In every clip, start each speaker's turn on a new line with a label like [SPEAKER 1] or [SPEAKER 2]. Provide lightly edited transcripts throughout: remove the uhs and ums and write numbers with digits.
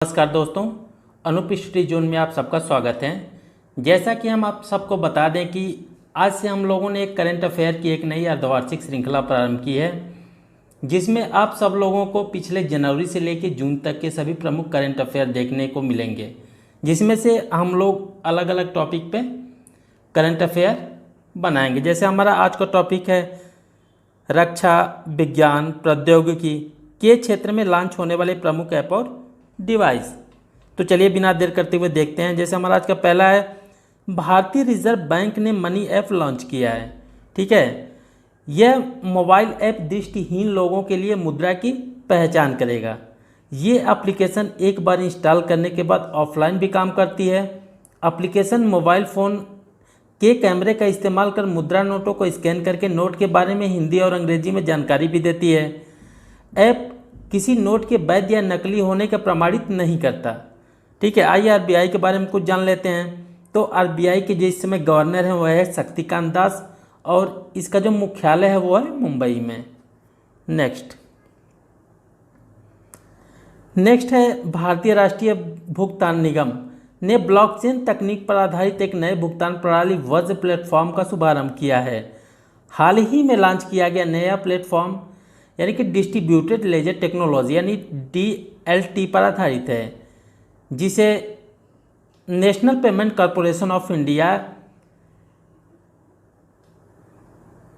[SPEAKER 1] नमस्कार दोस्तों, Anoop study zone में आप सबका स्वागत है। जैसा कि हम आप सबको बता दें कि आज से हम लोगों ने एक करंट अफेयर की एक नई अर्धवार्षिक श्रृंखला प्रारंभ की है, जिसमें आप सब लोगों को पिछले जनवरी से लेकर जून तक के सभी प्रमुख करंट अफेयर देखने को मिलेंगे, जिसमें से हम लोग अलग अलग टॉपिक पे करंट अफेयर बनाएंगे। जैसे हमारा आज का टॉपिक है रक्षा विज्ञान प्रौद्योगिकी के क्षेत्र में लॉन्च होने वाले प्रमुख ऐप और डिवाइस। तो चलिए बिना देर करते हुए देखते हैं। जैसे हमारा आज का पहला है, भारतीय रिजर्व बैंक ने मनी ऐप लॉन्च किया है। ठीक है, यह मोबाइल ऐप दृष्टिहीन लोगों के लिए मुद्रा की पहचान करेगा। ये एप्लीकेशन एक बार इंस्टॉल करने के बाद ऑफलाइन भी काम करती है। एप्लीकेशन मोबाइल फ़ोन के कैमरे का इस्तेमाल कर मुद्रा नोटों को स्कैन करके नोट के बारे में हिंदी और अंग्रेजी में जानकारी भी देती है। ऐप किसी नोट के वैध या नकली होने का प्रमाणित नहीं करता। ठीक है, आइए आरबीआई के बारे में कुछ जान लेते हैं। तो आरबीआई के जो इस समय गवर्नर हैं वह है शक्तिकांत दास, और इसका जो मुख्यालय है वो है मुंबई में। नेक्स्ट है, भारतीय राष्ट्रीय भुगतान निगम ने ब्लॉकचेन तकनीक पर आधारित एक नए भुगतान प्रणाली वज्र प्लेटफॉर्म का शुभारंभ किया है। हाल ही में लॉन्च किया गया नया प्लेटफॉर्म यानी कि डिस्ट्रीब्यूटेड लेजर टेक्नोलॉजी यानी DLT पर आधारित है, जिसे national payment corporation of India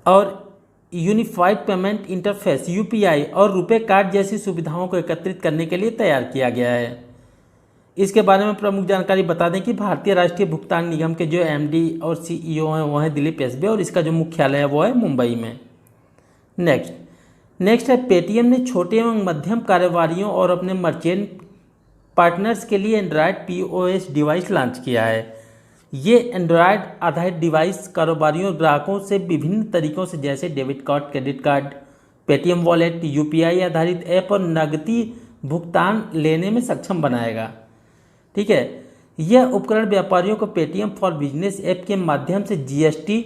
[SPEAKER 1] और यूनिफाइड पेमेंट इंटरफेस UPI और रुपे कार्ड जैसी सुविधाओं को एकत्रित करने के लिए तैयार किया गया है। इसके बारे में प्रमुख जानकारी बता दें कि भारतीय राष्ट्रीय भुगतान निगम के जो MD और CEO हैं वो हैं दिलीप एसबी, और इसका जो मुख्यालय है वो है मुंबई में। नेक्स्ट है, पेटीएम ने छोटे एवं मध्यम कारोबारियों और अपने मर्चेंट पार्टनर्स के लिए एंड्रॉयड POS डिवाइस लॉन्च किया है। ये एंड्रॉयड आधारित डिवाइस कारोबारियों और ग्राहकों से विभिन्न तरीकों से जैसे debit card, credit card, Paytm wallet, UPI आधारित ऐप और नकदी भुगतान लेने में सक्षम बनाएगा। ठीक है, यह उपकरण व्यापारियों को पेटीएम फॉर बिजनेस ऐप के माध्यम से GST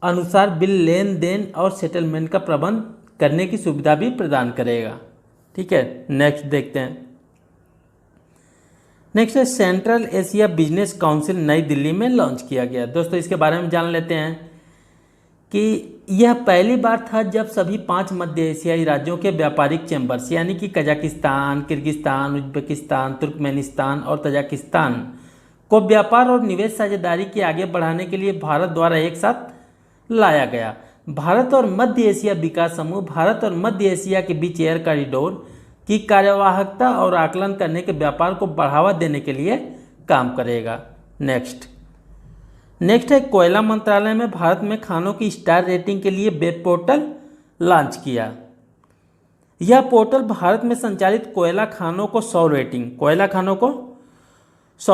[SPEAKER 1] अनुसार बिल लेन देन और सेटलमेंट का प्रबंध करने की सुविधा भी प्रदान करेगा। ठीक है, नेक्स्ट देखते हैं। नेक्स्ट है, सेंट्रल एशिया बिजनेस काउंसिल नई दिल्ली में लॉन्च किया गया। दोस्तों इसके बारे में जान लेते हैं कि यह पहली बार था जब सभी 5 मध्य एशियाई राज्यों के व्यापारिक चैम्बर्स यानी कि कजाकिस्तान, किर्गिस्तान, उज्बेकिस्तान, तुर्कमेनिस्तान और तजाकिस्तान को व्यापार और निवेश साझेदारी की आगे बढ़ाने के लिए भारत द्वारा एक साथ लाया गया। भारत और मध्य एशिया विकास समूह भारत और मध्य एशिया के बीच एयर कॉरिडोर की कार्यवाहकता और आकलन करने के व्यापार को बढ़ावा देने के लिए काम करेगा। नेक्स्ट है, कोयला मंत्रालय में भारत में खानों की स्टार रेटिंग के लिए वेब पोर्टल लॉन्च किया। यह पोर्टल भारत में संचालित कोयला खानों को 100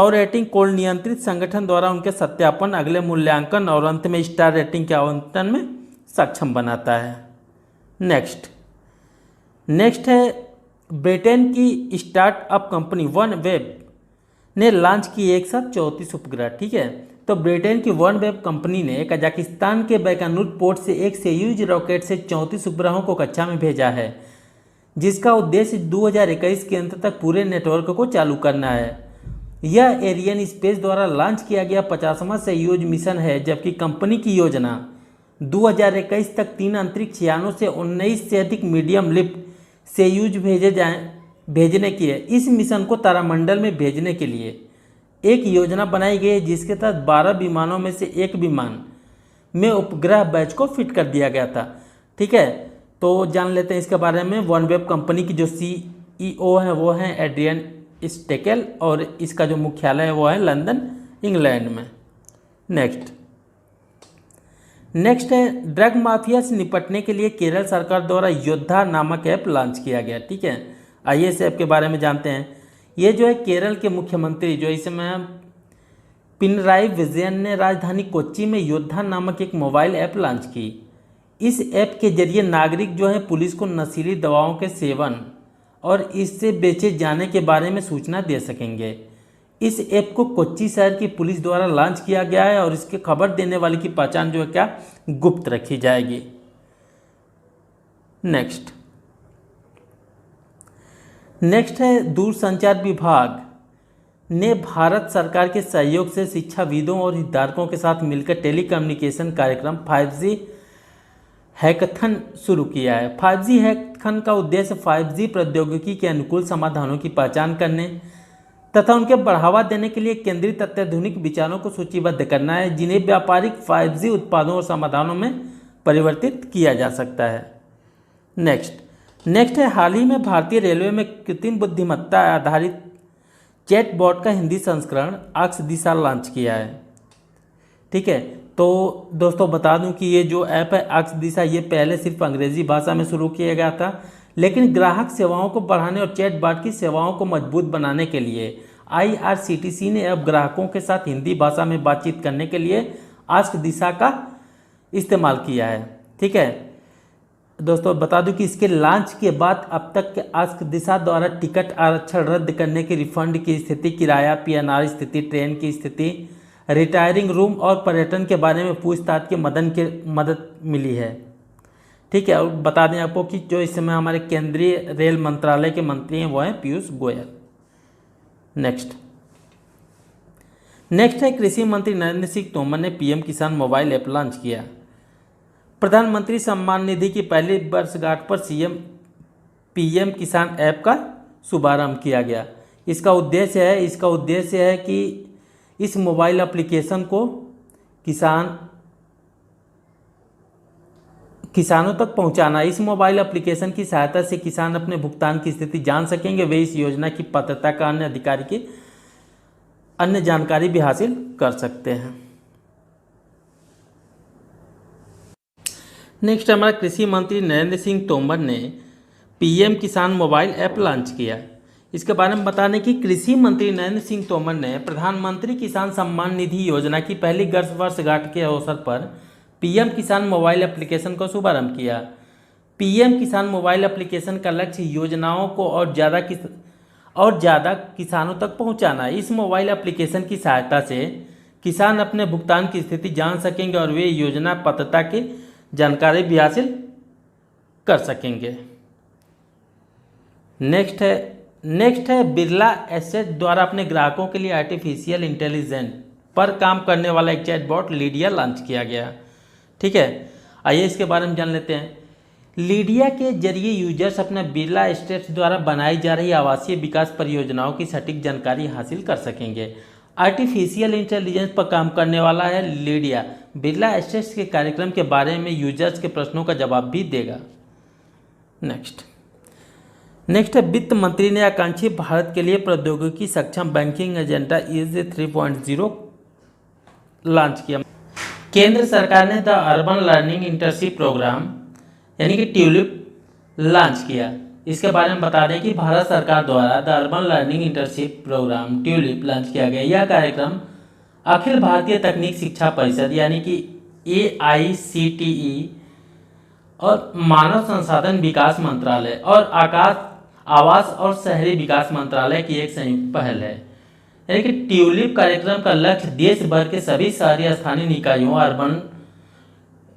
[SPEAKER 1] रेटिंग कोड नियंत्रित संगठन द्वारा उनके सत्यापन, अगले मूल्यांकन और अंत में स्टार रेटिंग के आवंटन में सक्षम बनाता है। नेक्स्ट है, ब्रिटेन की स्टार्टअप कंपनी OneWeb ने लॉन्च की एक साथ 34 उपग्रह। ठीक है, तो ब्रिटेन की OneWeb कंपनी ने कजाकिस्तान के बैकानूर पोर्ट से एक सोयूज रॉकेट से 34 उपग्रहों को कक्षा में भेजा है, जिसका उद्देश्य 2021 के अंत तक पूरे नेटवर्क को चालू करना है। यह एरियन स्पेस द्वारा लॉन्च किया गया 50वां सोयूज मिशन है, जबकि कंपनी की योजना 2021 तक 3 अंतरिक्ष यानों से 19 से अधिक मीडियम लिफ्ट सोयूज भेजने की है। इस मिशन को तारामंडल में भेजने के लिए एक योजना बनाई गई है, जिसके तहत 12 विमानों में से एक विमान में उपग्रह बैच को फिट कर दिया गया था। ठीक है, तो जान लेते हैं इसके बारे में। OneWeb कंपनी की जो CEO है वो हैं एड्रियन स्टेकेल, और इसका जो मुख्यालय है वो है लंदन, इंग्लैंड में। नेक्स्ट है, ड्रग माफिया से निपटने के लिए केरल सरकार द्वारा योद्धा नामक ऐप लॉन्च किया गया। ठीक है, आइए इस ऐप के बारे में जानते हैं। ये जो है केरल के मुख्यमंत्री जो इस समय पिनराई विजयन ने राजधानी कोच्चि में योद्धा नामक एक मोबाइल ऐप लॉन्च की। इस ऐप के जरिए नागरिक जो है पुलिस को नशीली दवाओं के सेवन और इससे बेचे जाने के बारे में सूचना दे सकेंगे। इस ऐप को कोच्चि शहर की पुलिस द्वारा लॉन्च किया गया है, और इसके खबर देने वाले की पहचान जो है क्या गुप्त रखी जाएगी। नेक्स्ट है दूरसंचार विभाग ने भारत सरकार के सहयोग से शिक्षाविदों और हितधारकों के साथ मिलकर टेलीकम्युनिकेशन कार्यक्रम 5G हैकथन शुरू किया है। 5G हैकथन का उद्देश्य 5G प्रौद्योगिकी के अनुकूल समाधानों की पहचान करने तथा उनके बढ़ावा देने के लिए केंद्रित अत्याधुनिक विचारों को सूचीबद्ध करना है, जिन्हें व्यापारिक 5G उत्पादों और समाधानों में परिवर्तित किया जा सकता है। नेक्स्ट है हाल ही में भारतीय रेलवे में कृत्रिम बुद्धिमत्ता आधारित चैटबॉट का हिंदी संस्करण अक्ष दिशा लॉन्च किया है। ठीक है, तो दोस्तों बता दूं कि ये जो ऐप है अक्ष दिशा, ये पहले सिर्फ अंग्रेजी भाषा में शुरू किया गया था, लेकिन ग्राहक सेवाओं को बढ़ाने और चैटबॉट की सेवाओं को मजबूत बनाने के लिए IRCTC ने अब ग्राहकों के साथ हिंदी भाषा में बातचीत करने के लिए अक्ष दिशा का इस्तेमाल किया है। ठीक है दोस्तों, बता दूं कि इसके लॉन्च के बाद अब तक के अक्ष दिशा द्वारा टिकट आरक्षण रद्द करने की, रिफंड की स्थिति, किराया, PNR स्थिति, ट्रेन की स्थिति, रिटायरिंग रूम और पर्यटन के बारे में पूछताछ के मदद मिली है। ठीक है, और बता दें आपको कि जो इस समय हमारे केंद्रीय रेल मंत्रालय के मंत्री हैं वो हैं पीयूष गोयल। नेक्स्ट है कृषि मंत्री नरेंद्र सिंह तोमर ने PM किसान मोबाइल ऐप लॉन्च किया। प्रधानमंत्री सम्मान निधि की पहली वर्षगांठ पर PM किसान ऐप का शुभारंभ किया गया। इसका उद्देश्य है कि इस मोबाइल एप्लीकेशन को किसानों तक पहुंचाना। इस मोबाइल एप्लीकेशन की सहायता से किसान अपने भुगतान की स्थिति जान सकेंगे। वे इस योजना की पात्रता का अन्य अधिकारी की अन्य जानकारी भी हासिल कर सकते हैं। नेक्स्ट हमारा कृषि मंत्री नरेंद्र सिंह तोमर ने PM किसान मोबाइल ऐप लॉन्च किया। इसके बारे में बता दें कि कृषि मंत्री नरेंद्र सिंह तोमर ने प्रधानमंत्री किसान सम्मान निधि योजना की पहली वर्षगांठ के अवसर पर PM किसान मोबाइल एप्लीकेशन का शुभारंभ किया। PM किसान मोबाइल एप्लीकेशन का लक्ष्य योजनाओं को और ज़्यादा किसानों तक पहुंचाना है। इस मोबाइल एप्लीकेशन की सहायता से किसान अपने भुगतान की स्थिति जान सकेंगे और वे योजना पात्रता की जानकारी भी हासिल कर सकेंगे। नेक्स्ट है बिरला एसेट द्वारा अपने ग्राहकों के लिए आर्टिफिशियल इंटेलिजेंस पर काम करने वाला एक चैटबॉट लीडिया लॉन्च किया गया। ठीक है, आइए इसके बारे में जान लेते हैं। लीडिया के जरिए यूजर्स अपने बिरला एस्टेट्स द्वारा बनाई जा रही आवासीय विकास परियोजनाओं की सटीक जानकारी हासिल कर सकेंगे। आर्टिफिशियल इंटेलिजेंस पर काम करने वाला है लीडिया बिरला एस्टेट्स के कार्यक्रम के बारे में यूजर्स के प्रश्नों का जवाब भी देगा। नेक्स्ट है वित्त मंत्री ने आकांक्षी भारत के लिए प्रौद्योगिकी सक्षम बैंकिंग एजेंडा EASY 3.0 लॉन्च किया। केंद्र सरकार ने the urban learning internship programme यानी कि ट्यूलिप लॉन्च किया। इसके बारे में बता दें कि भारत सरकार द्वारा the urban learning internship programme tulip launch किया गया। यह कार्यक्रम अखिल भारतीय तकनीक शिक्षा परिषद यानी कि AICTE और मानव संसाधन विकास मंत्रालय और आवास और शहरी विकास मंत्रालय की एक संयुक्त पहल है। यानी कि ट्यूलिप कार्यक्रम का लक्ष्य देश भर के सभी शहरी स्थानीय निकायों, अर्बन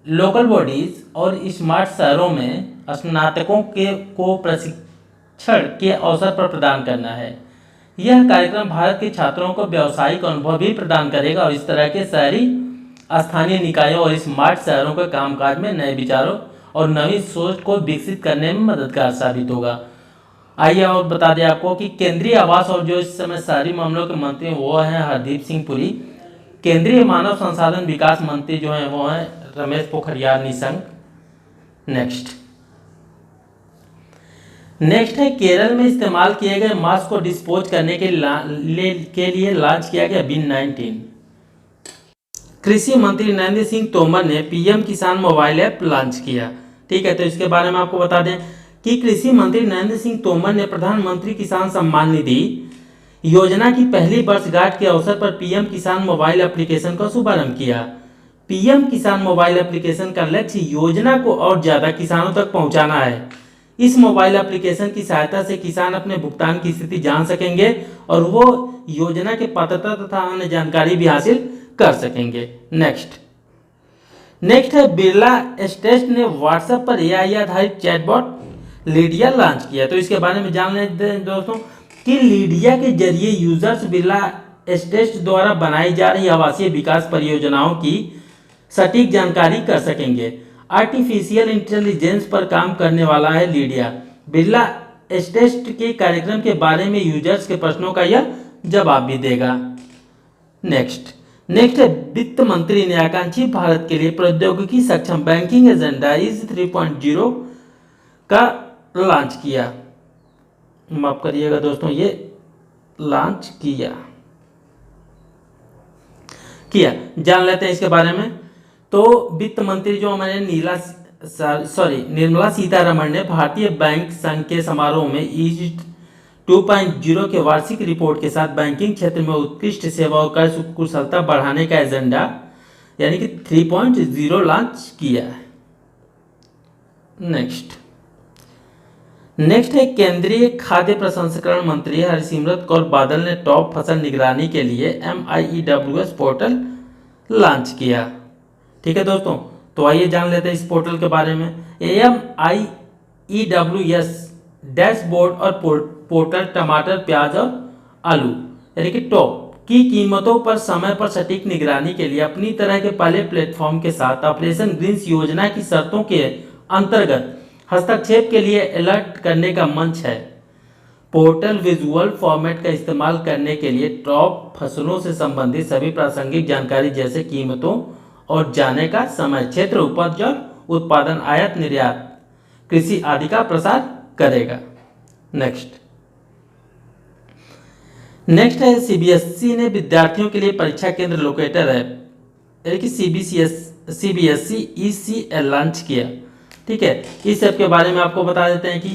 [SPEAKER 1] लोकल बॉडीज और स्मार्ट शहरों में स्नातकों को प्रशिक्षण के अवसर पर प्रदान करना है। यह कार्यक्रम भारत के छात्रों को व्यावसायिक अनुभव भी प्रदान करेगा और इस तरह के शहरी स्थानीय निकायों और स्मार्ट शहरों के कामकाज में नए विचारों और नई सोच को विकसित करने में मददगार साबित होगा। आइए और बता दें आपको कि केंद्रीय आवास और जो इस समय शहरी मामलों के मंत्री हैं वो हैं हरदीप सिंह पुरी। केंद्रीय मानव संसाधन विकास मंत्री जो हैं वो हैं रमेश पोखरियाल निशंक। नेक्स्ट है केरल में इस्तेमाल किए गए मास्क को डिस्पोज करने के लिए लॉन्च किया गया बिन 19। कृषि मंत्री नरेंद्र सिंह तोमर ने PM किसान मोबाइल ऐप लॉन्च किया। ठीक है, तो इसके बारे में आपको बता दें कि कृषि मंत्री नरेंद्र सिंह तोमर ने प्रधानमंत्री किसान सम्मान निधि योजना की पहली वर्षगांठ के अवसर पर PM किसान मोबाइल एप्लीकेशन का शुभारंभ किया। PM किसान मोबाइल एप्लीकेशन का लक्ष्य योजना को और ज्यादा किसानों तक पहुंचाना है। इस मोबाइल एप्लीकेशन की सहायता से किसान अपने भुगतान की स्थिति जान सकेंगे और वो योजना के पात्रता तथा अन्य जानकारी भी हासिल कर सकेंगे। नेक्स्ट है बिरला एस्टेट्स ने व्हाट्सएप पर AI आधारित चैटबॉट लीडिया लॉन्च किया। तो इसके बारे में जान लेते हैं दोस्तों कि लीडिया के जरिए यूजर्स बिरला एस्टेट द्वारा बनाई जा रही आवासीय विकास परियोजनाओं की सटीक जानकारी कर सकेंगे। आर्टिफिशियल इंटेलिजेंस पर काम करने वाला है लीडिया। बिरला एस्टेट के कार्यक्रम के बारे में यूजर्स के प्रश्नों का यह जवाब भी देगा। नेक्स्ट है वित्त मंत्री ने आकांक्षी भारत के लिए प्रौद्योगिकी सक्षम बैंकिंग एजेंडा इज 3.0 का लॉन्च किया। माफ करिएगा दोस्तों, ये लॉन्च किया जान लेते हैं इसके बारे में। तो वित्त मंत्री जो हमारे निर्मला सीतारमण ने भारतीय बैंक संघ के समारोह में ईज 2.0 के वार्षिक रिपोर्ट के साथ बैंकिंग क्षेत्र में उत्कृष्ट सेवाओं का कुशलता बढ़ाने का एजेंडा यानी कि 3.0 लॉन्च किया है। नेक्स्ट है केंद्रीय खाद्य प्रसंस्करण मंत्री हरसिमरत कौर बादल ने टॉप फसल निगरानी के लिए MIEWS पोर्टल लॉन्च किया। ठीक है दोस्तों, तो आइए जान लेते हैं इस पोर्टल के बारे में। MIEWS डैशबोर्ड और पोर्टल टमाटर, प्याज और आलू यानी कि टॉप की कीमतों पर समय पर सटीक निगरानी के लिए अपनी तरह के पहले प्लेटफॉर्म के साथ ऑपरेशन ग्रीन्स योजना की शर्तों के अंतर्गत हस्तक्षेप के लिए अलर्ट करने का मंच है। पोर्टल विजुअल फॉर्मेट का इस्तेमाल करने के लिए टॉप फसलों से संबंधित सभी प्रासंगिक जानकारी जैसे कीमतों और जाने का समय, क्षेत्र, उपज और उत्पादन, आयात निर्यात, कृषि आदि का प्रसार करेगा। नेक्स्ट है CBSE ने विद्यार्थियों के लिए परीक्षा केंद्र लोकेटर ऐप यानी कि CBSE ECL लॉन्च किया। ठीक है, इस ऐप के बारे में आपको बता देते हैं कि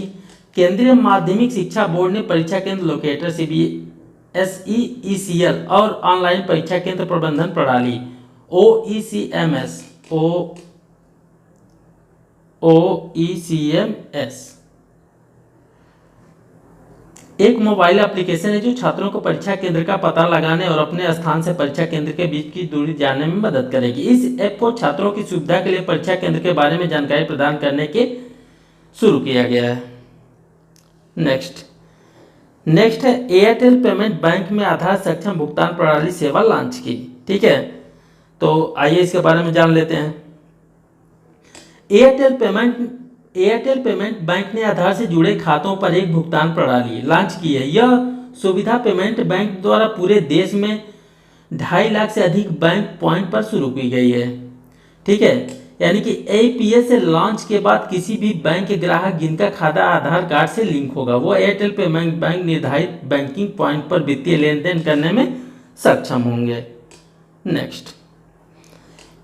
[SPEAKER 1] केंद्रीय माध्यमिक शिक्षा बोर्ड ने परीक्षा केंद्र लोकेटर CBSE ECL और ऑनलाइन परीक्षा केंद्र प्रबंधन प्रणाली OECMS एक मोबाइल एप्लीकेशन है जो छात्रों को परीक्षा केंद्र का पता लगाने और अपने स्थान से परीक्षा केंद्र के बीच की दूरी जानने में मदद करेगी। इस ऐप को छात्रों की सुविधा के लिए परीक्षा केंद्र के बारे में जानकारी प्रदान करने के शुरू किया गया है। नेक्स्ट है एयरटेल पेमेंट बैंक में आधार सक्षम भुगतान प्रणाली सेवा लॉन्च की। ठीक है, तो आइए इसके बारे में जान लेते हैं। एयरटेल पेमेंट बैंक ने आधार से जुड़े खातों पर एक भुगतान प्रणाली लॉन्च की है। यह सुविधा पेमेंट बैंक द्वारा पूरे देश में 2.5 लाख से अधिक बैंक पॉइंट पर शुरू की गई है। ठीक है, यानी कि APS से लॉन्च के बाद किसी भी बैंक के ग्राहक जिनका खाता आधार कार्ड से लिंक होगा वो एयरटेल पेमेंट बैंक निर्धारित बैंकिंग पॉइंट पर वित्तीय लेन देन करने में सक्षम होंगे। नेक्स्ट,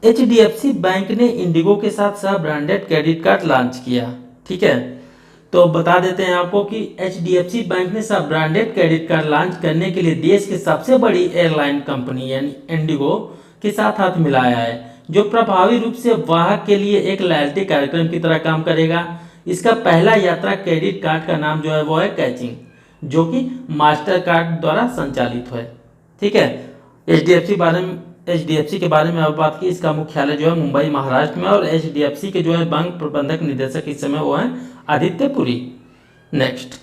[SPEAKER 1] HDFC बैंक ने इंडिगो के साथ सह ब्रांडेड क्रेडिट कार्ड लॉन्च किया। ठीक है, तो बता देते हैं आपको कि HDFC बैंक ने सह ब्रांडेड क्रेडिट कार्ड लॉन्च करने के लिए देश की सबसे बड़ी एयरलाइन कंपनी यानी इंडिगो के साथ हाथ मिलाया है, जो प्रभावी रूप से वाहक के लिए एक लॉयल्टी कार्यक्रम की तरह काम करेगा। इसका पहला यात्रा क्रेडिट कार्ड का नाम जो है वो है कैचिंग, जो कि मास्टर कार्ड द्वारा संचालित है। ठीक है, HDFC के बारे में अब बात की, इसका मुख्यालय जो है मुंबई महाराष्ट्र में और HDFC के जो है बैंक प्रबंधक निदेशक इस समय वो है आदित्य पुरी। नेक्स्ट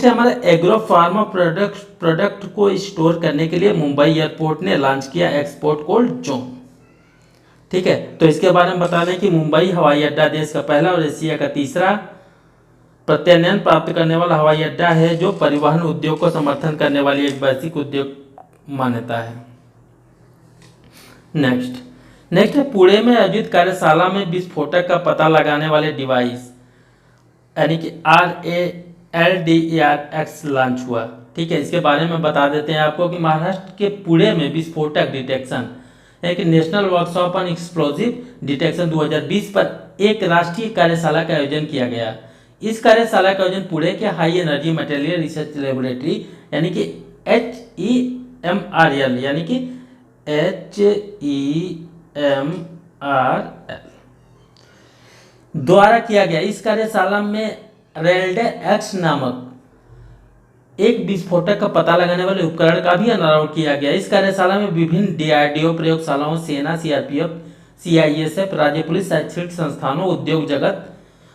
[SPEAKER 1] है हमारा एग्रो फार्मा प्रोडक्ट को स्टोर करने के लिए मुंबई एयरपोर्ट ने लॉन्च किया एक्सपोर्ट कोल्ड जोन। ठीक है, तो इसके बारे में बता दें कि मुंबई हवाई अड्डा देश का पहला और एशिया का तीसरा प्रत्यानयन प्राप्त करने वाला हवाई अड्डा है जो परिवहन उद्योग को समर्थन करने वाली एक वैश्विक उद्योग मान्यता है। नेक्स्ट है पुणे में आयोजित कार्यशाला में विस्फोटक का पता लगाने वाले डिवाइस यानी कि RALDERX लॉन्च हुआ। ठीक है, इसके बारे में बता देते हैं आपको कि महाराष्ट्र के पुणे में विस्फोटक डिटेक्शन यानी कि national workshop on explosive detection 2020 पर एक राष्ट्रीय कार्यशाला का आयोजन किया गया। इस कार्यशाला का आयोजन पुणे के high energy material research laboratory यानी कि HEMRL यानी कि HEMRL द्वारा किया गया। इस कार्यशाला में RALDERX नामक एक विस्फोटक का पता लगाने वाले उपकरण का भी अनावरण किया गया। इस कार्यशाला में विभिन्न DRDO प्रयोगशालाओं, सेना, CRPF, CISF, राज्य पुलिस, शैक्षणिक संस्थानों, उद्योग जगत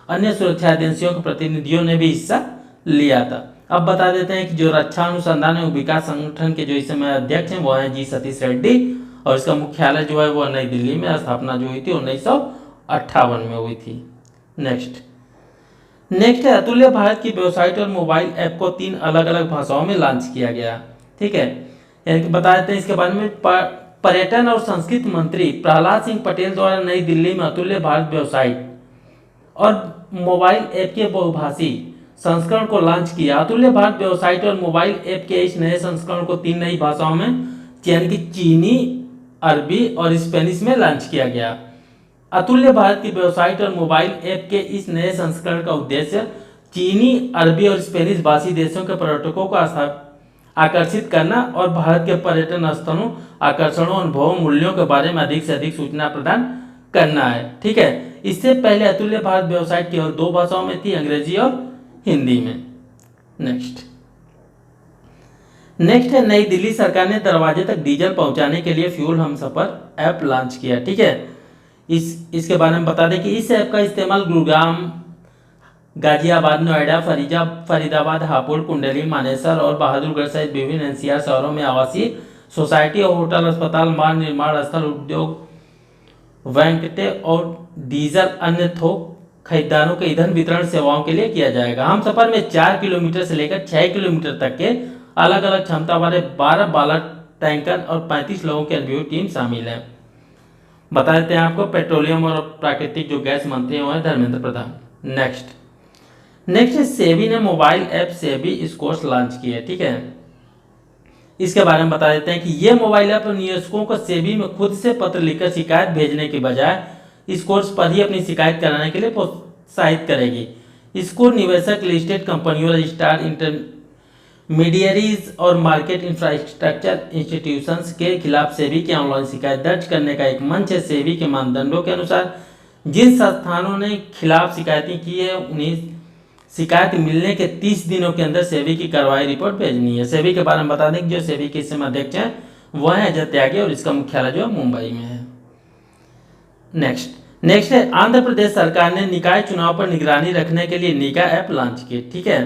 [SPEAKER 1] अन्य सुरक्षा एजेंसियों के प्रतिनिधियों ने भी हिस्सा लिया था। अब बता देते हैं कि जो रक्षा अनुसंधान एवं विकास संगठन के जो इस समय अध्यक्ष हैं वो हैं जी सतीश रेड्डी, और इसका मुख्यालय जो है वो नई दिल्ली में, स्थापना जो हुई थी 1958 में हुई थी। नेक्स्ट है अतुल्य भारत की वेबसाइट और मोबाइल ऐप को 3 अलग अलग भाषाओं में लॉन्च किया गया। ठीक है, यानी कि बता देते हैं इसके बारे में। पर्यटन और संस्कृति मंत्री प्रहलाद सिंह पटेल द्वारा नई दिल्ली में अतुल्य भारत वेबसाइट और मोबाइल ऐप के बहुभाषी संस्करण को लॉन्च किया। अतुल्य भारत वेबसाइट और मोबाइल ऐप के इस नए संस्करण को 3 नई भाषाओं में यानी कि चीनी, अरबी और स्पेनिश में लॉन्च किया गया। अतुल्य भारत की वेबसाइट और मोबाइल ऐप के इस नए संस्करण का उद्देश्य चीनी, अरबी और स्पेनिश भाषी देशों के पर्यटकों को आकर्षित करना और भारत के पर्यटन स्थलों, आकर्षणों, अनुभवों, मूल्यों के बारे में अधिक से अधिक सूचना प्रदान करना है। ठीक है, इससे पहले अतुल्य भारत वेबसाइट केवल 2 भाषाओं में थी, अंग्रेजी और हिंदी में। नेक्स्ट है नई दिल्ली सरकार ने दरवाजे तक डीजल पहुंचाने के लिए फ्यूल हमसफर ऐप लॉन्च किया। ठीक है, इसके बारे में बता दें कि इस ऐप का इस्तेमाल गुरुग्राम, गाजियाबाद, नोएडा, फरीदाबाद, हापुड़, कुंडली, मानेसर और बहादुरगढ़ सहित विभिन्न एनसीआर शहरों में आवासीय, सोसाइटी और होटल, अस्पताल, मार्ग निर्माण स्थल, उद्योग, बैंकटे और डीजल अन्य थोक खरीदारों के ईंधन वितरण सेवाओं के लिए किया जाएगा। हमसफर में 4 किलोमीटर से लेकर 6 किलोमीटर तक के अलग अलग क्षमता वाले 12 बालर टैंकर और 35 लोगों की अनुभवी टीम शामिल है। बता देते हैं आपको पेट्रोलियम और प्राकृतिक जो गैस मंत्री हैं वो है धर्मेंद्र प्रधान। नेक्स्ट सेबी ने mobile app SEBI scores launch किया है। ठीक है, इसके बारे में बता देते हैं कि ये मोबाइल ऐप निवेशकों को सेबी में खुद से पत्र लिखकर शिकायत भेजने के बजाय स्कोर्स पर ही अपनी शिकायत कराने के लिए प्रोत्साहित करेगी। स्कोर निवेशक, लिस्टेड कंपनियों, रजिस्ट्रार इंटरमीडियरीज और मार्केट इंफ्रास्ट्रक्चर इंस्टीट्यूशंस के खिलाफ सेबी की ऑनलाइन शिकायत दर्ज करने का एक मंच है। सेबी के मानदंडों के अनुसार जिन संस्थानों ने खिलाफ शिकायतें की है उन्हें शिकायत मिलने के 30 दिनों के अंदर सेबी की कार्रवाई रिपोर्ट भेजनी है। सेबी के बारे में बता दें कि जो सेबी के इस समय अध्यक्ष हैं वह है अजय त्यागी और इसका मुख्यालय जो है मुंबई में है। नेक्स्ट है आंध्र प्रदेश सरकार ने निकाय चुनाव पर निगरानी रखने के लिए निगा ऐप लॉन्च की। ठीक है,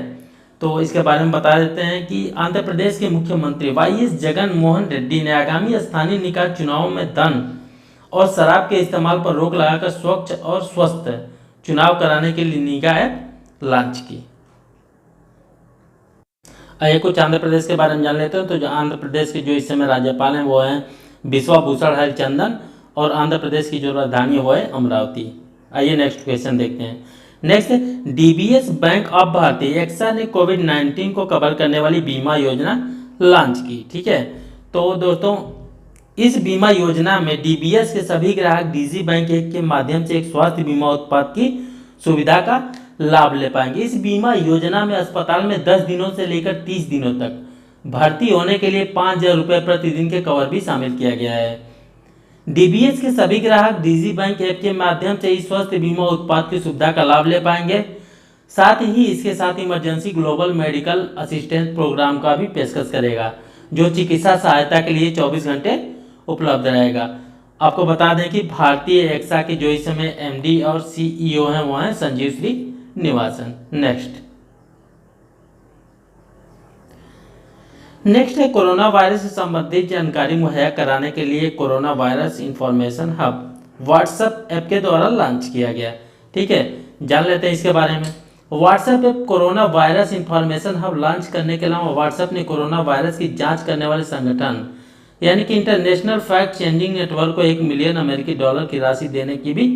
[SPEAKER 1] तो इसके बारे में बता देते हैं कि आंध्र प्रदेश के मुख्यमंत्री वाईएस जगन मोहन रेड्डी ने आगामी स्थानीय निकाय चुनाव में धन और शराब के इस्तेमाल पर रोक लगाकर स्वच्छ और स्वस्थ चुनाव कराने के लिए निगा ऐप लॉन्च की। आइए कुछ आंध्र प्रदेश के बारे में जान लेते हैं। तो जो आंध्र प्रदेश के जो इस समय राज्यपाल हैं वो हैं बिस्वा भूषण हरिचंदन और आंध्र प्रदेश की जो राजधानी वो है अमरावती। आइए नेक्स्ट क्वेश्चन देखते हैं। Next DBS bank of Bharti AXA ने कोविड-19 को कवर करने वाली बीमा योजना लॉन्च की। ठीक है, तो दोस्तों इस बीमा योजना में डीबीएस के सभी ग्राहक डीजी बैंक एक के माध्यम से एक स्वास्थ्य बीमा उत्पाद की सुविधा का लाभ ले पाएंगे। इस बीमा योजना में अस्पताल में 10 दिनों से लेकर 30 दिनों तक भर्ती होने के लिए 5,000 रुपये प्रतिदिन के कवर भी शामिल किया गया है। डीबीएस के सभी ग्राहक डीजी बैंक ऐप के माध्यम से इस स्वास्थ्य बीमा उत्पाद की सुविधा का लाभ ले पाएंगे। साथ ही इसके साथ emergency global medical assistance programme का भी पेशकश करेगा जो चिकित्सा सहायता के लिए 24 घंटे उपलब्ध रहेगा। आपको बता दें कि भारतीय एक्सा के जो इस समय एमडी और सीईओ हैं वो हैं संजीव श्री निवासन। नेक्स्ट है कोरोना वायरस से संबंधित जानकारी मुहैया कराने के लिए corona virus information hub WhatsApp app के द्वारा लॉन्च किया गया। ठीक है, जान लेते हैं इसके बारे में। WhatsApp app corona virus information hub launch करने के अलावा व्हाट्सएप ने कोरोना वायरस की जांच करने वाले संगठन यानी कि इंटरनेशनल फैक्ट चेंजिंग नेटवर्क को $1 मिलियन अमेरिकी की राशि देने की भी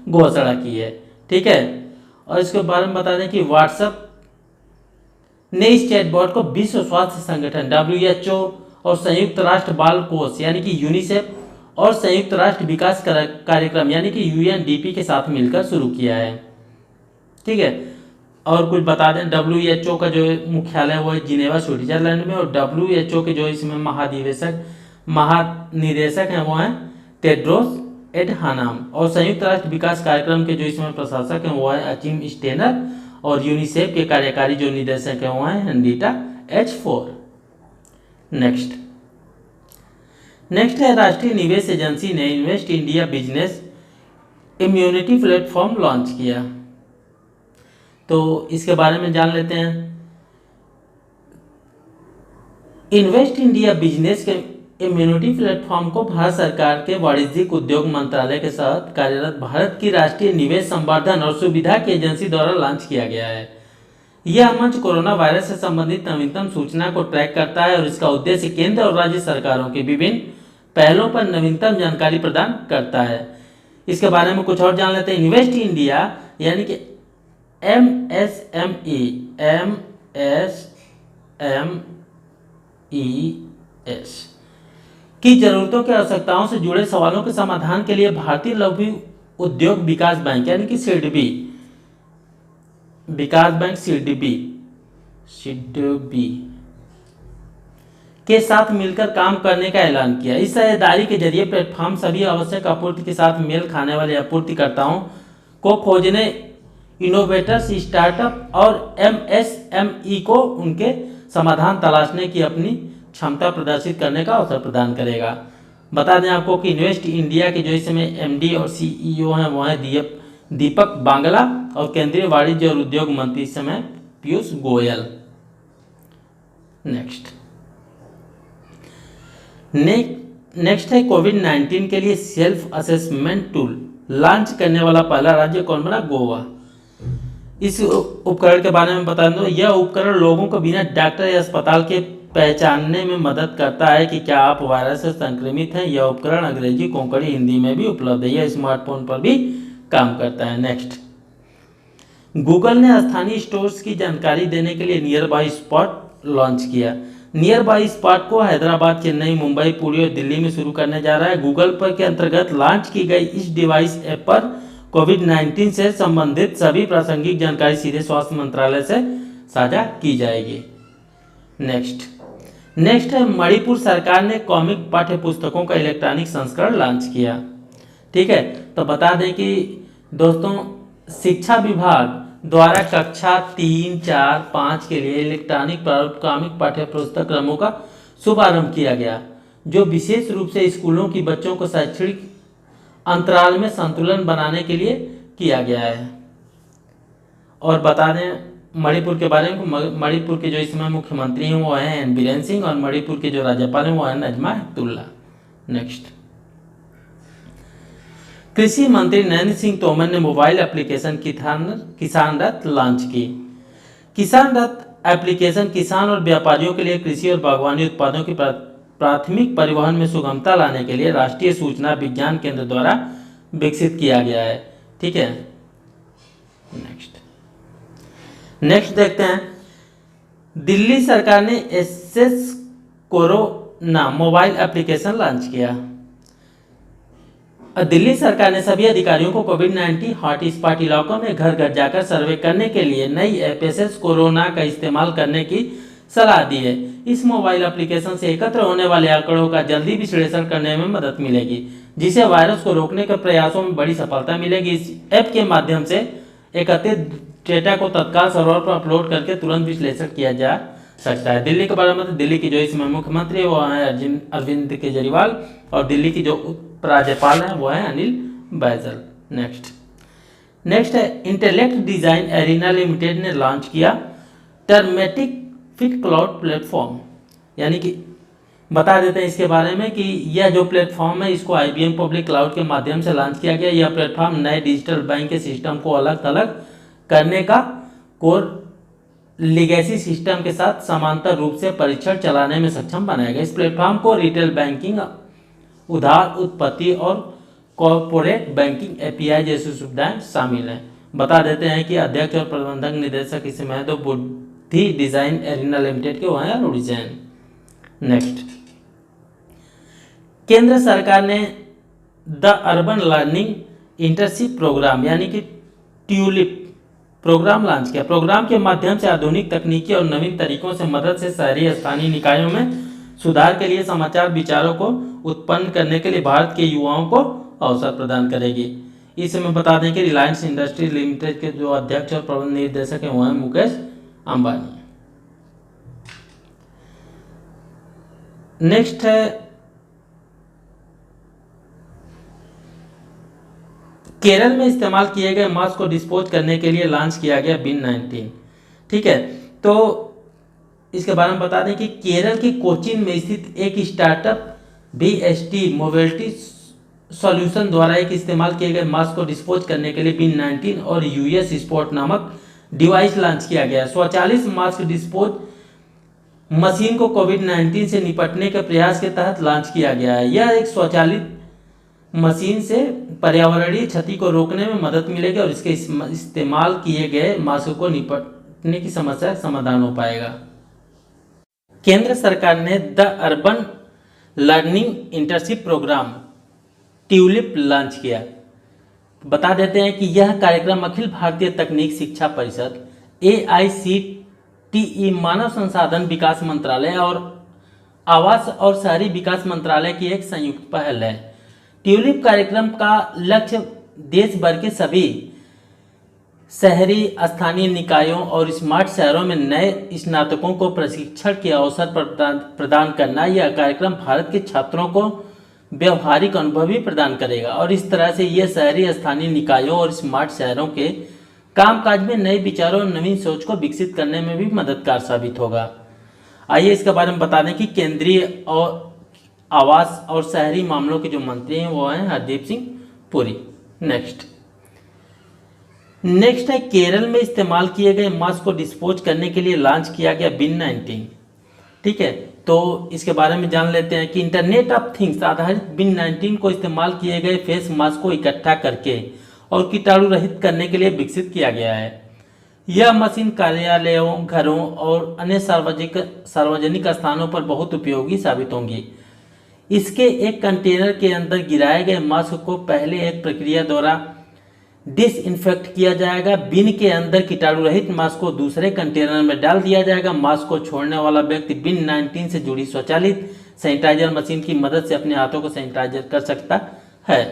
[SPEAKER 1] घोषणा की है। ठीक है, और इसके बारे में बता दें कि व्हाट्सएप ने इस चैटबॉट को विश्व स्वास्थ्य संगठन WHO और संयुक्त राष्ट्र बाल कोष यानी कि यूनिसेफ और संयुक्त राष्ट्र विकास कार्यक्रम यानी कि UNDP के साथ मिलकर शुरू किया है। ठीक है, और कुछ बता दें WHO का जो मुख्यालय वो है जिनेवा स्विट्जरलैंड में और WHO के जो इसमें महानिदेशक हैं वो हैं टेड्रोस एडहानम और संयुक्त राष्ट्र विकास कार्यक्रम के जो इसमें प्रशासक हैं वो है अचिम स्टेनर और यूनिसेफ के कार्यकारी जो निदेशक हैं वो हैं हेनरीटा H4। नेक्स्ट है राष्ट्रीय निवेश एजेंसी ने invest India business immunity platform launch किया। तो इसके बारे में जान लेते हैं। इन्वेस्ट इंडिया बिजनेस के इम्यूनिटी प्लेटफॉर्म को भारत सरकार के वाणिज्यिक उद्योग मंत्रालय के साथ कार्यरत भारत की राष्ट्रीय निवेश संवर्धन और सुविधा की एजेंसी द्वारा लॉन्च किया गया है। यह मंच कोरोना वायरस से संबंधित नवीनतम सूचना को ट्रैक करता है और इसका उद्देश्य केंद्र और राज्य सरकारों के विभिन्न पहलों पर नवीनतम जानकारी प्रदान करता है। इसके बारे में कुछ और जान लेते हैं। इन्वेस्ट इंडिया यानी कि MSME की जरूरतों की आवश्यकताओं से जुड़े सवालों के समाधान के लिए भारतीय लघु उद्योग विकास बैंक यानी कि सिडबी विकास बैंक सिडबी के साथ मिलकर काम करने का ऐलान किया। इस साझेदारी के जरिए प्लेटफॉर्म सभी आवश्यक आपूर्ति के साथ मेल खाने वाले आपूर्तिकर्ताओं को खोजने, इनोवेटर्स, स्टार्टअप और MSME को उनके समाधान तलाशने की अपनी क्षमता प्रदर्शित करने का अवसर प्रदान करेगा। बता दें आपको कि इन्वेस्ट इंडिया के जो इस समय MD और CEO हैं वो हैं दीपक बांगला और केंद्रीय वाणिज्य और उद्योग मंत्री इस समय पीयूष गोयल। नेक्स्ट है कोविड-19 के लिए सेल्फ असेसमेंट टूल लॉन्च करने वाला पहला राज्य कौन बना? गोवा। इस उपकरण के बारे में बता दूं, यह उपकरण लोगों को बिना डॉक्टर या अस्पताल के पहचानने में मदद करता है कि क्या आप वायरस से संक्रमित हैं। यह उपकरण अंग्रेजी, कोंकणी, हिंदी में भी उपलब्ध है। यह स्मार्टफोन पर भी काम करता है। नेक्स्ट, गूगल ने स्थानीय स्टोर्स की जानकारी देने के लिए नियर बाई स्पॉट लॉन्च किया। नियर बाई स्पॉट को हैदराबाद, चेन्नई, मुंबई, पुणे और दिल्ली में शुरू करने जा रहा है। गूगल पर के अंतर्गत लॉन्च की गई इस डिवाइस ऐप पर कोविड-19 से संबंधित सभी प्रासंगिक जानकारी सीधे स्वास्थ्य मंत्रालय से साझा की जाएगी। नेक्स्ट है मणिपुर सरकार ने कॉमिक पाठ्य पुस्तकों का इलेक्ट्रॉनिक संस्करण लॉन्च किया। ठीक है, तो बता दें कि दोस्तों शिक्षा विभाग द्वारा कक्षा 3, 4, 5 के लिए इलेक्ट्रॉनिक प्रारूप कॉमिक पाठ्य पुस्तक्रमों का शुभारंभ किया गया, जो विशेष रूप से स्कूलों की बच्चों को शैक्षणिक अंतराल में संतुलन बनाने के लिए किया गया है। और बता दें मणिपुर के बारे में, मणिपुर के जो इस समय मुख्यमंत्री हैं वो हैं एन बीरेन सिंह और मणिपुर के जो राज्यपाल हैं वो हैं नजमा हेपतुल्ला। नेक्स्ट, कृषि मंत्री नरेंद्र सिंह तोमर ने मोबाइल एप्लीकेशन किसान रथ लॉन्च की। किसान रथ एप्लीकेशन किसान और व्यापारियों के लिए कृषि और बागवानी उत्पादों की प्राथमिक परिवहन में सुगमता लाने के लिए राष्ट्रीय सूचना विज्ञान केंद्र द्वारा विकसित किया गया है। ठीक है, नेक्स्ट देखते हैं। दिल्ली सरकार ने SS corona mobile application launch किया। दिल्ली सरकार ने सभी अधिकारियों को कोविड-19 हॉटस्पॉट इलाकों में घर घर जाकर सर्वे करने के लिए नई ऐप एसएस कोरोना का इस्तेमाल करने की सलाह दी है। इस मोबाइल एप्लीकेशन से एकत्र होने वाले आंकड़ों का जल्दी विश्लेषण करने में मदद मिलेगी, जिससे वायरस को रोकने के प्रयासों में बड़ी सफलता मिलेगी। इस ऐप के माध्यम से एकत्रित डेटा को तत्काल सर्वर पर अपलोड करके तुरंत विश्लेषण किया जा सकता है। दिल्ली के बारे में, दिल्ली की जो इसमें मुख्यमंत्री है वो है अरविंद केजरीवाल और दिल्ली की जो उपराज्यपाल है वो है अनिल बैजल। नेक्स्ट है इंटेलेक्ट डिजाइन एरिना लिमिटेड ने लॉन्च किया टर्मेटिक फिट क्लाउड प्लेटफॉर्म। यानी कि बता देते हैं इसके बारे में कि यह जो प्लेटफॉर्म है इसको IBM पब्लिक क्लाउड के माध्यम से लॉन्च किया गया। यह प्लेटफॉर्म नए डिजिटल बैंक के सिस्टम को अलग थलग करने का कोर लिगेसी सिस्टम के साथ समांतर रूप से परीक्षण चलाने में सक्षम बनाएगा। इस प्लेटफॉर्म को रिटेल बैंकिंग, उधार उत्पत्ति और कॉर्पोरेट बैंकिंग API जैसी सुविधाएं शामिल हैं। बता देते हैं कि अध्यक्ष और प्रबंधक निदेशक इसमें तो बुद्धि डिजाइन एरिना लिमिटेड के वहाँ ओरिजिन। नेक्स्ट, केंद्र सरकार ने the urban learning internship programme यानी कि ट्यूलिप प्रोग्राम लॉन्च किया। प्रोग्राम के माध्यम से आधुनिक तकनीकी और नवीन तरीकों से मदद से शहरी स्थानीय निकायों में सुधार के लिए समाचार विचारों को उत्पन्न करने के लिए भारत के युवाओं को अवसर प्रदान करेगी। इसमें बता दें कि रिलायंस इंडस्ट्रीज लिमिटेड के जो अध्यक्ष और प्रबंध निर्देशक हैं वो हैं मुकेश अंबानी। नेक्स्ट है केरल में इस्तेमाल किए गए मास्क को डिस्पोज करने के लिए लॉन्च किया गया बिन-19। ठीक है, तो इसके बारे में बता दें कि केरल के कोचीन में स्थित एक स्टार्टअप बीएसटी मोबिलिटी सॉल्यूशन द्वारा एक इस्तेमाल किए गए मास्क को डिस्पोज करने के लिए बिन-19 और यूएस स्पॉट नामक डिवाइस लॉन्च किया गया। स्वचालित मास्क डिस्पोज मशीन को कोविड-19 से निपटने के प्रयास के तहत लॉन्च किया गया है। यह एक स्वचालित मशीन से पर्यावरणीय क्षति को रोकने में मदद मिलेगी और इसके इस्तेमाल किए गए मास्क को निपटने की समस्या का समाधान हो पाएगा। केंद्र सरकार ने the urban learning internship programme tulip launch किया। बता देते हैं कि यह कार्यक्रम अखिल भारतीय तकनीक शिक्षा परिषद AICTE मानव संसाधन विकास मंत्रालय और आवास और शहरी विकास मंत्रालय की एक संयुक्त पहल है। ट्यूलिप कार्यक्रम का लक्ष्य देश भर के सभी शहरी स्थानीय निकायों और स्मार्ट शहरों में नए स्नातकों को प्रशिक्षण के अवसर प्रदान करना। यह कार्यक्रम भारत के छात्रों को व्यवहारिक अनुभव भी प्रदान करेगा और इस तरह से यह शहरी स्थानीय निकायों और स्मार्ट शहरों के कामकाज में नए विचारों और नवीन सोच को विकसित करने में भी मददगार साबित होगा। आइए इसके बारे में बता दें कि केंद्रीय और आवास और शहरी मामलों के जो मंत्री हैं वो हैं हरदीप सिंह पुरी। नेक्स्ट है केरल में इस्तेमाल किए गए मास्क को डिस्पोज करने के लिए लॉन्च किया गया बिन-19। ठीक है, तो इसके बारे में जान लेते हैं कि इंटरनेट ऑफ थिंग्स आधारित बिन-19 को इस्तेमाल किए गए फेस मास्क को इकट्ठा करके और कीटाणु रहित करने के लिए विकसित किया गया है। यह मशीन कार्यालयों, घरों और अन्य सार्वजनिक स्थानों पर बहुत उपयोगी साबित होंगी। इसके एक कंटेनर के अंदर गिराए गए मास्क को पहले एक प्रक्रिया द्वारा डिसइंफेक्ट किया जाएगा। बिन के अंदर कीटाणु रहित मास्क को दूसरे कंटेनर में डाल दिया जाएगा। मास्क को छोड़ने वाला व्यक्ति बिन-19 से जुड़ी स्वचालित सैनिटाइजर मशीन की मदद से अपने हाथों को सैनिटाइजर कर सकता है।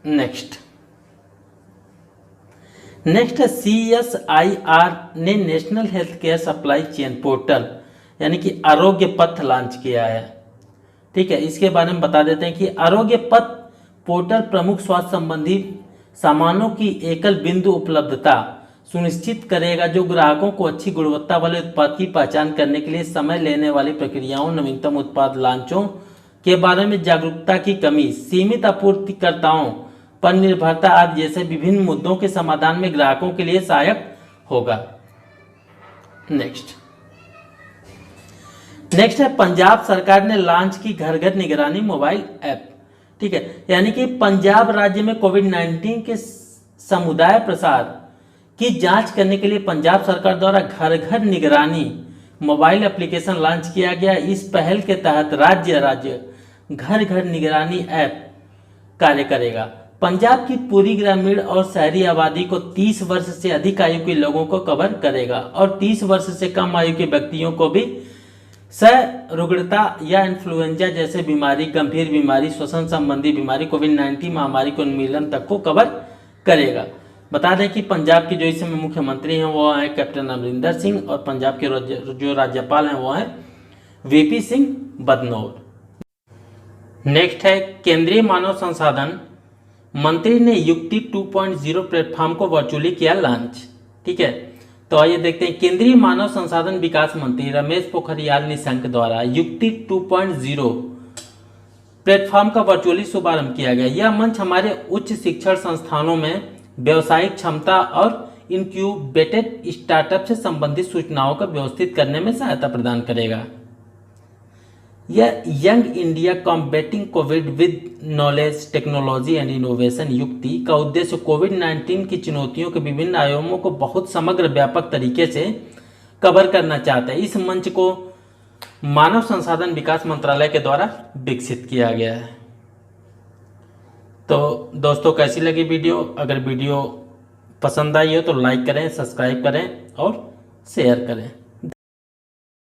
[SPEAKER 1] नेक्स्ट CSIR ने national health care supply chain portal यानी कि आरोग्य पथ लॉन्च किया है। ठीक है, इसके बारे में बता देते हैं कि आरोग्य पथ पोर्टल प्रमुख स्वास्थ्य संबंधी सामानों की एकल बिंदु उपलब्धता सुनिश्चित करेगा, जो ग्राहकों को अच्छी गुणवत्ता वाले उत्पाद की पहचान करने के लिए समय लेने वाली प्रक्रियाओं, नवीनतम उत्पाद लॉन्चों के बारे में जागरूकता की कमी, सीमित आपूर्तिकर्ताओं पर निर्भरता आदि जैसे विभिन्न मुद्दों के समाधान में ग्राहकों के लिए सहायक होगा। नेक्स्ट है पंजाब सरकार ने लॉन्च की घर घर निगरानी मोबाइल ऐप। ठीक है, यानी कि पंजाब राज्य में कोविड-19 के समुदाय प्रसार की जांच करने के लिए पंजाब सरकार द्वारा घर घर निगरानी मोबाइल एप्लीकेशन लॉन्च किया गया। इस पहल के तहत राज्य घर घर निगरानी ऐप कार्य करेगा। पंजाब की पूरी ग्रामीण और शहरी आबादी को 30 वर्ष से अधिक आयु के लोगों को कवर करेगा और 30 वर्ष से कम आयु के व्यक्तियों को भी रुग्णता या इन्फ्लुएंजा जैसे बीमारी, गंभीर बीमारी, श्वसन संबंधी बीमारी, कोविड-19 महामारी के उन्मूलन तक को कवर करेगा। बता दें कि पंजाब के जो इस समय मुख्यमंत्री हैं वो हैं कैप्टन अमरिंदर सिंह और पंजाब के जो राज्यपाल हैं वो हैं VP सिंह बदनौर। नेक्स्ट है केंद्रीय मानव संसाधन मंत्री ने युक्ति 2.0 प्लेटफॉर्म को वर्चुअली किया लॉन्च। ठीक है, तो आइए देखते हैं केंद्रीय मानव संसाधन विकास मंत्री रमेश पोखरियाल निशंक द्वारा युक्ति 2.0 प्लेटफॉर्म का वर्चुअली शुभारंभ किया गया। यह मंच हमारे उच्च शिक्षण संस्थानों में व्यवसायिक क्षमता और इनक्यूबेटेड स्टार्टअप से संबंधित सूचनाओं को व्यवस्थित करने में सहायता प्रदान करेगा। यह young India combating Covid with knowledge, technology and innovation युक्ति का उद्देश्य कोविड-19 की चुनौतियों के विभिन्न आयामों को बहुत समग्र व्यापक तरीके से कवर करना चाहता है। इस मंच को मानव संसाधन विकास मंत्रालय के द्वारा विकसित किया गया है। तो दोस्तों कैसी लगी वीडियो? अगर वीडियो पसंद आई हो तो लाइक करें, सब्सक्राइब करें और शेयर करें।